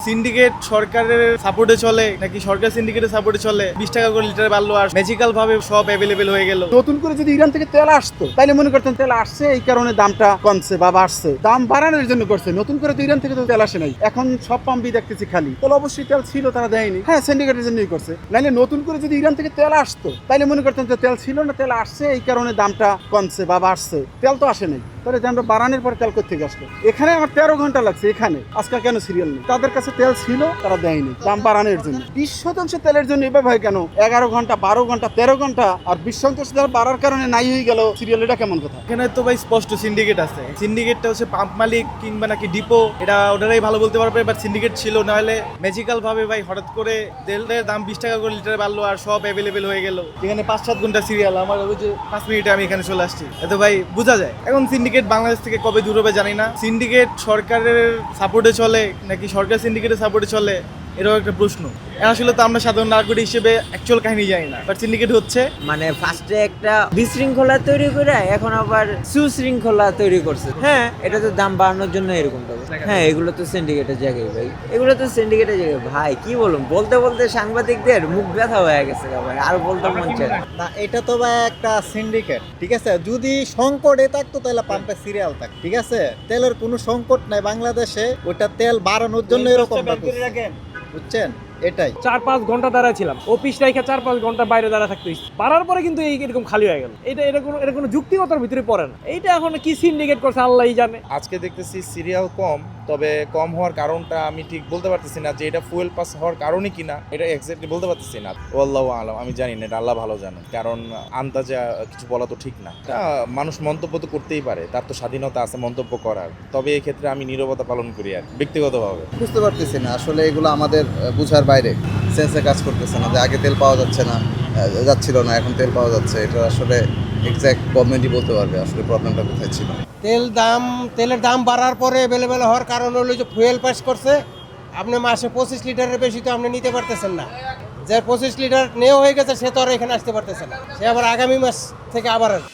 Syndicate সরকারের সাপোর্টে চলে নাকি সরকার সিন্ডিকেটের সাপোর্টে চলে? 20 টাকা করে লিটার বাড়লো আর ম্যাজিক্যাল ভাবে সব অ্যাভেলেবেল হয়ে গেল। নতুন করে যদি ইরান থেকে তেল আসতো তাইলে মনে করতেন তেল আসছে এই কারণে দামটা কমছে বা বাড়ছে, দাম বাড়ানোর জন্য করছে। নতুন করে তো ইরান থেকে তো তেল আসে নাই, এখন সব পাম্পই দেখতেছি খালি। তাহলে অবশ্যই তেল ছিল, তারা দেয়নি। হ্যাঁ, সিন্ডিকেটের জন্যই করছে। নাইলে নতুন করে যদি ইরান থেকে তেল আসতো তাইলে মনে করতেন যে তেল ছিল না, তেল আসছে এই কারণে দামটা কমছে বা বাড়ছে। তেল তো আসে নাই, তাহলে দামটা বাড়ানোর পর তেল কোথেকে আসলো? এখানে আমার 13 ঘন্টা লাগছে, এখানে আজকে কেন সিরিয়াল নেই? তাদের কাছে তেল ছিল, তারা দেয়নি দাম বাড়ানোর জন্য। 20% তেলের জন্য এভাবে হয় কেন? 11 ঘন্টা, 12 ঘন্টা, 13 ঘন্টা, আর 20% তেল বাড়ার কারণে নাই হয়ে গেল সিরিয়াল। এটা কেমন কথা? এখানে তো ভাই স্পষ্ট সিন্ডিকেট আছে। সিন্ডিকেটটা হচ্ছে পাম্প মালিক কিংবা নাকি ডিপো, এটা ওনারাই ভালো বলতে পারবে। বাট সিন্ডিকেট ছিল, নাহলে ম্যাজিক্যাল ভাবে ভাই হঠাৎ করে তেলের দাম 20 টাকা করে লিটার বাড়লো আর সব অ্যাভেলেবেল হয়ে গেল। এখানে 5-7 ঘন্টা সিরিয়াল, আমার ওই যে 5 মিনিটে আমি এখানে চলে আসছি। এত ভাই বোঝা যায় এখন সিন্ডিকেট বাংলাদেশ থেকে কবে দূর হবে জানি না। সিন্ডিকেট সরকারের সাপোর্টে চলে নাকি সরকার সিন্ডিকেটের সাপোর্টে চলে, এটাও একটা প্রশ্ন। আসলে তো আমরা সাধারণ নাগরিক হিসেবে অ্যাকচুয়াল কাহিনী জানি না, বাট সিন্ডিকেট হচ্ছে মানে ফার্স্টে একটা বিশৃঙ্খলা তৈরি করে এখন আবার সুশৃঙ্খলা তৈরি করছে। হ্যাঁ, এটা তো দাম বাড়ানোর জন্য এরকমটা। হ্যাঁ, এগুলো তো সিন্ডিকেটের জায়গায় ভাই, এগুলো তো সিন্ডিকেটের জায়গায় ভাই। কি বলুন, বলতে বলতে সাংবাদিকদের মুখ ব্যথা হয়ে গেছে ভাই, আর বলতে মন চায় না। এটা তো ভাই একটা সিন্ডিকেট, ঠিক আছে। যদি সংকটে থাকতো তাহলে পাম্পে সিরিয়াল থাকতো, ঠিক আছে। তেলের কোনো সংকট নাই বাংলাদেশে, ওটা তেল বাড়ানোর জন্য এরকম বুঝছেন, এটাই। 4-5 ঘন্টা দাঁড়ায় ছিলাম, অফিস রাইখা 4-5 ঘন্টা বাইরে দাঁড়া থাকতে হইছে। পারার পরে কিন্তু এরকম খালি হয়ে গেল। এটা কোনো যুক্তিগতার ভিতরে পড়ে না। এইটা এখন কি সিন্ডিকেট করছে আল্লাহই জানে। আজকে দেখতেছি সিরিয়াল কম, তবে কম হওয়ার কারণটা আমি ঠিক বলতে পারতেছি না যে এটা ফুয়েল পাস হওয়ার কারণে কিনা, এটা এক্স্যাক্টলি বলতে পারতেছি না। আল্লাহু আলাম, আমি জানি না, এটা আল্লাহ ভালো জানে। কারণ আন্দাজে কিছু বলা তো ঠিক না। মানুষ মন্তব্য তো করতেই পারে, তার তো স্বাধীনতা আছে মন্তব্য করার। তবে এই ক্ষেত্রে আমি নীরবতা পালন করি আর ব্যক্তিগতভাবে। বুঝতে পারতেছি না আসলে, এগুলো আমাদের বুঝার বাইরে। সেন্সে কাজ করতেছে না যে আগে তেল পাওয়া যাচ্ছে না, যাচ্ছিল না, এখন তেল পাওয়া যাচ্ছে। এটা আসলে এক্স্যাক্ট গভর্নমেন্টই বলতে পারবে আসলে প্রবলেমটা কোথায় ছিল। তেলের দাম বাড়ার পরে অ্যাভেলেবেল হওয়ার কারণ হলো যে ফুয়েল পাস করছে। আপনি মাসে 25 লিটারের বেশি তো আপনি নিতে পারতেছেন না। যে 25 লিটার নেওয়া হয়ে গেছে সে তো আর এখানে আসতে পারতেছে না, সে আবার আগামী মাস থেকে আবার আসবে।